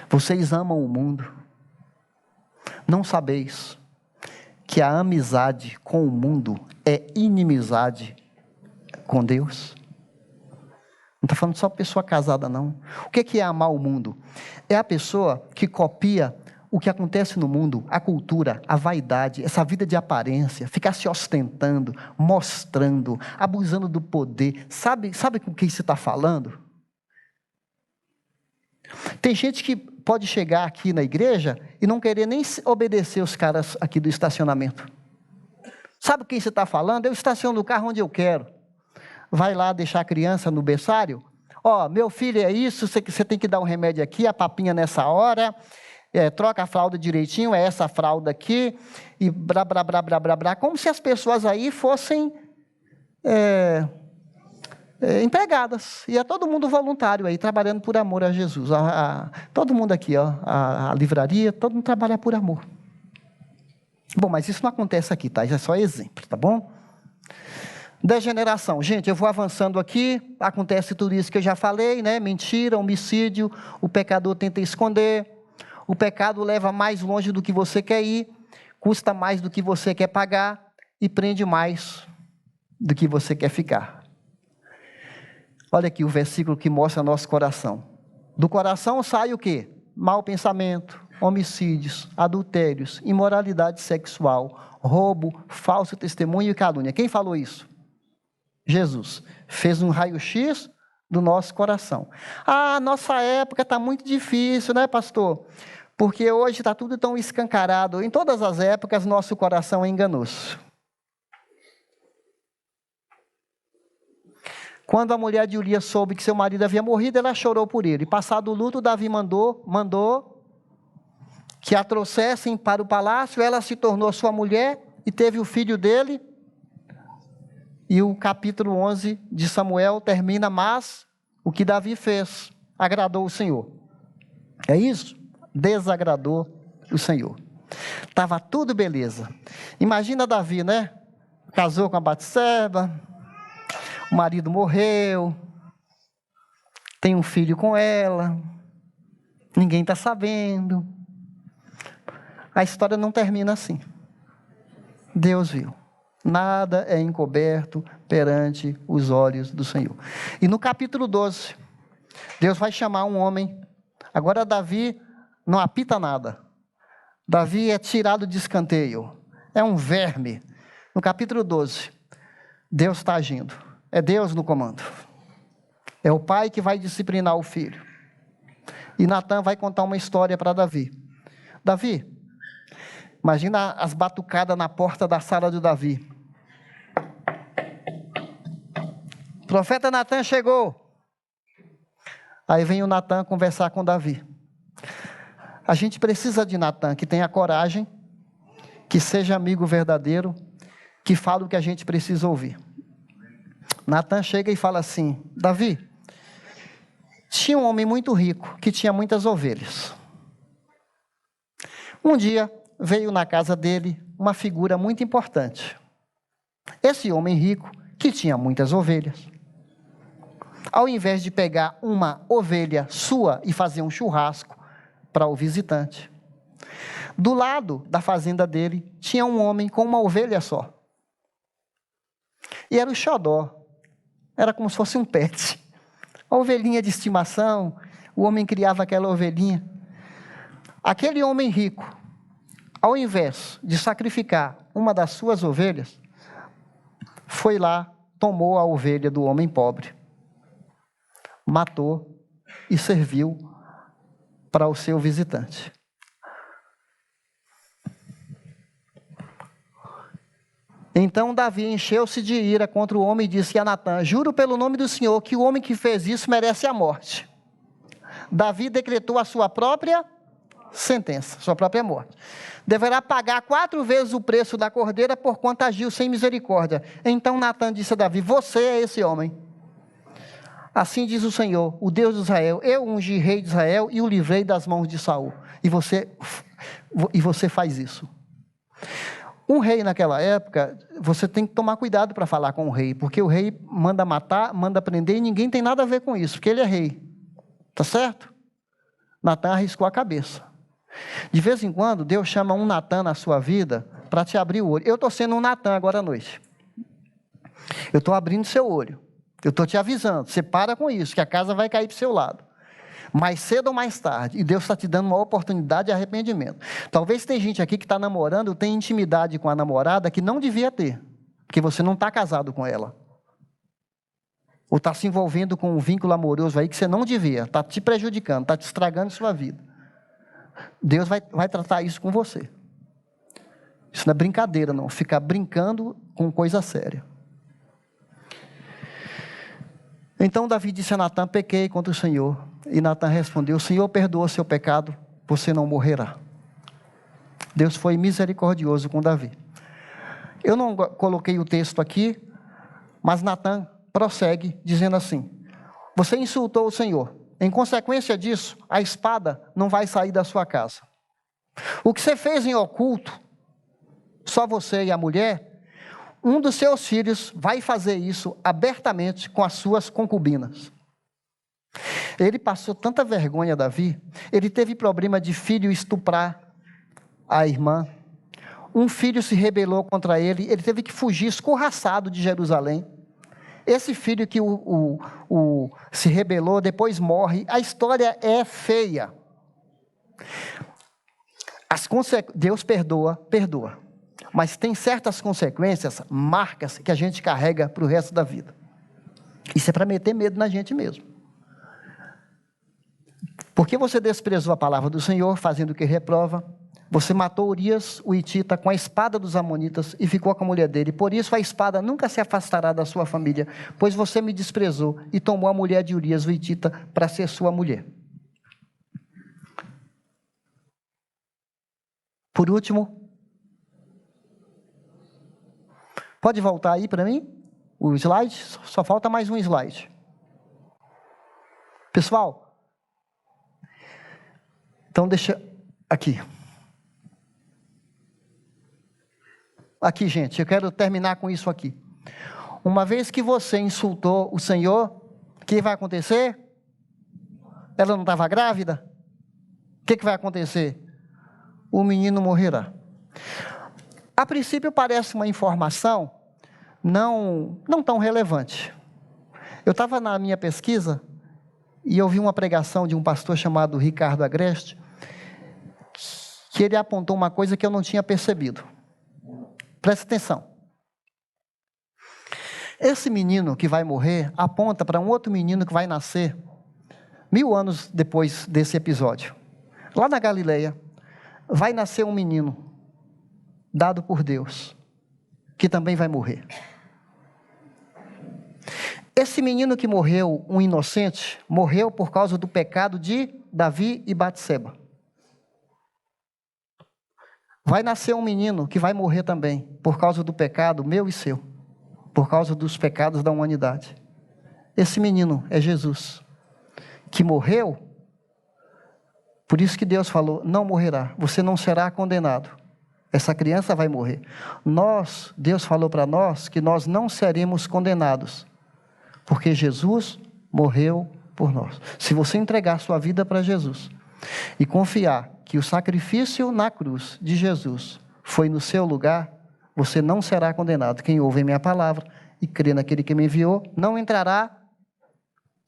vocês amam o mundo, não sabeis que a amizade com o mundo é inimizade com Deus? Não está falando só pessoa casada, não. O que é amar o mundo? É a pessoa que copia o que acontece no mundo, a cultura, a vaidade, essa vida de aparência, ficar se ostentando, mostrando, abusando do poder. Sabe com quem você está falando? Tem gente que pode chegar aqui na igreja e não querer nem obedecer os caras aqui do estacionamento. Sabe com quem você está falando? Eu estaciono o carro onde eu quero. Vai lá deixar a criança no berçário, meu filho é isso, você tem que dar um remédio aqui, a papinha nessa hora, troca a fralda direitinho, é essa fralda aqui, e blá, blá, blá, blá, blá, blá, como se as pessoas aí fossem empregadas, e é todo mundo voluntário aí, trabalhando por amor a Jesus, todo mundo aqui, a livraria, todo mundo trabalha por amor. Bom, mas isso não acontece aqui, tá? Isso é só exemplo, tá bom? Degeneração. Gente, eu vou avançando aqui, acontece tudo isso que eu já falei, né? Mentira, homicídio, o pecador tenta esconder, o pecado leva mais longe do que você quer ir, custa mais do que você quer pagar e prende mais do que você quer ficar. Olha aqui o versículo que mostra nosso coração. Do coração sai o quê? Mau pensamento, homicídios, adultérios, imoralidade sexual, roubo, falso testemunho e calúnia. Quem falou isso? Jesus fez um raio-x do nosso coração. Nossa época está muito difícil, né, pastor? Porque hoje está tudo tão escancarado. Em todas as épocas, nosso coração é enganoso. Quando a mulher de Urias soube que seu marido havia morrido, ela chorou por ele. Passado o luto, Davi mandou que a trouxessem para o palácio. Ela se tornou sua mulher e teve o filho dele. E o capítulo 11 de Samuel termina, mas o que Davi fez agradou o Senhor. É isso? Desagradou o Senhor. Estava tudo beleza. Imagina Davi, né? Casou com a Batseba, o marido morreu, tem um filho com ela, ninguém está sabendo. A história não termina assim. Deus viu. Nada é encoberto perante os olhos do Senhor. E no capítulo 12, Deus vai chamar um homem. Agora Davi não apita nada. Davi é tirado de escanteio. É um verme. No capítulo 12, Deus está agindo. É Deus no comando. É o pai que vai disciplinar o filho. E Natan vai contar uma história para Davi. Davi, imagina as batucadas na porta da sala de Davi. O profeta Natan chegou. Aí vem o Natan conversar com Davi. A gente precisa de Natan, que tenha coragem, que seja amigo verdadeiro, que fale o que a gente precisa ouvir. Natan chega e fala assim: Davi, tinha um homem muito rico que tinha muitas ovelhas. Um dia veio na casa dele uma figura muito importante. Esse homem rico, que tinha muitas ovelhas, ao invés de pegar uma ovelha sua e fazer um churrasco para o visitante, do lado da fazenda dele tinha um homem com uma ovelha só. E era o xodó, era como se fosse um pet. A ovelhinha de estimação, o homem criava aquela ovelhinha. Aquele homem rico, ao invés de sacrificar uma das suas ovelhas, foi lá, tomou a ovelha do homem pobre, matou e serviu para o seu visitante. Então Davi encheu-se de ira contra o homem e disse a Natan: juro pelo nome do Senhor que o homem que fez isso merece a morte. Davi decretou a sua própria sentença, sua própria morte. Deverá pagar 4 vezes o preço da cordeira, porquanto agiu sem misericórdia. Então Natan disse a Davi: você é esse homem. Assim diz o Senhor, o Deus de Israel: eu ungi rei de Israel e o livrei das mãos de Saul. E você faz isso. Um rei naquela época, você tem que tomar cuidado para falar com o rei, porque o rei manda matar, manda prender, e ninguém tem nada a ver com isso, porque ele é rei. Tá certo? Natan arriscou a cabeça. De vez em quando, Deus chama um Natan na sua vida para te abrir o olho. Eu estou sendo um Natan agora à noite. Eu estou abrindo seu olho. Eu estou te avisando, você para com isso, que a casa vai cair para o seu lado. Mais cedo ou mais tarde, e Deus está te dando uma oportunidade de arrependimento. Talvez tem gente aqui que está namorando, tem intimidade com a namorada que não devia ter, porque você não está casado com ela. Ou está se envolvendo com um vínculo amoroso aí que você não devia, está te prejudicando, está te estragando sua vida. Deus vai tratar isso com você. Isso não é brincadeira, não. Ficar brincando com coisa séria. Então Davi disse a Natan: pequei contra o Senhor. E Natan respondeu: o Senhor perdoou seu pecado, você não morrerá. Deus foi misericordioso com Davi. Eu não coloquei o texto aqui, mas Natan prossegue dizendo assim: você insultou o Senhor. Em consequência disso, a espada não vai sair da sua casa. O que você fez em oculto, só você e a mulher, um dos seus filhos vai fazer isso abertamente com as suas concubinas. Ele passou tanta vergonha, Davi. Ele teve problema de filho estuprar a irmã. Um filho se rebelou contra ele. Ele teve que fugir escorraçado de Jerusalém. Esse filho que se rebelou, depois morre. A história é feia. Deus perdoa. Mas tem certas consequências, marcas, que a gente carrega para o resto da vida. Isso é para meter medo na gente mesmo. Porque você desprezou a palavra do Senhor, fazendo o que reprova. Você matou Urias, o hitita, com a espada dos amonitas e ficou com a mulher dele. Por isso a espada nunca se afastará da sua família, pois você me desprezou e tomou a mulher de Urias, o hitita, para ser sua mulher. Por último, pode voltar aí para mim? O slide? Só falta mais um slide. Pessoal, então deixa aqui. Aqui, gente, eu quero terminar com isso aqui. Uma vez que você insultou o Senhor, o que vai acontecer? Ela não estava grávida? O que vai acontecer? O menino morrerá. A princípio parece uma informação não tão relevante. Eu estava na minha pesquisa e eu vi uma pregação de um pastor chamado Ricardo Agreste, que ele apontou uma coisa que eu não tinha percebido. Presta atenção. Esse menino que vai morrer aponta para um outro menino que vai nascer 1000 anos depois desse episódio. Lá na Galileia, vai nascer um menino dado por Deus, que também vai morrer. Esse menino que morreu, um inocente, morreu por causa do pecado de Davi e Batseba. Vai nascer um menino que vai morrer também, por causa do pecado meu e seu. por causa dos pecados da humanidade. Esse menino é Jesus, que morreu. Por isso que Deus falou, não morrerá, você não será condenado. Essa criança vai morrer. Deus falou para nós que nós não seremos condenados, porque Jesus morreu por nós. Se você entregar sua vida para Jesus e confiar que o sacrifício na cruz de Jesus foi no seu lugar, você não será condenado. Quem ouve a minha palavra e crê naquele que me enviou, não entrará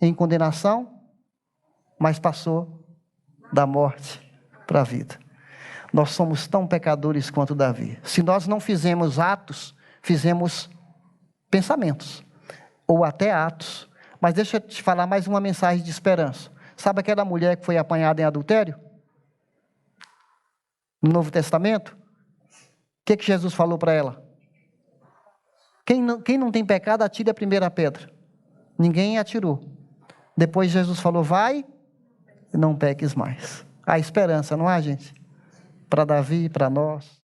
em condenação, mas passou da morte para a vida. Nós somos tão pecadores quanto Davi. Se nós não fizemos atos, fizemos pensamentos, ou até atos. Mas deixa eu te falar mais uma mensagem de esperança. Sabe aquela mulher que foi apanhada em adultério? No Novo Testamento? O que Jesus falou para ela? Quem não tem pecado, atire a primeira pedra. Ninguém atirou. Depois Jesus falou, vai e não peques mais. Há esperança, não há, gente? Para Davi, para nós.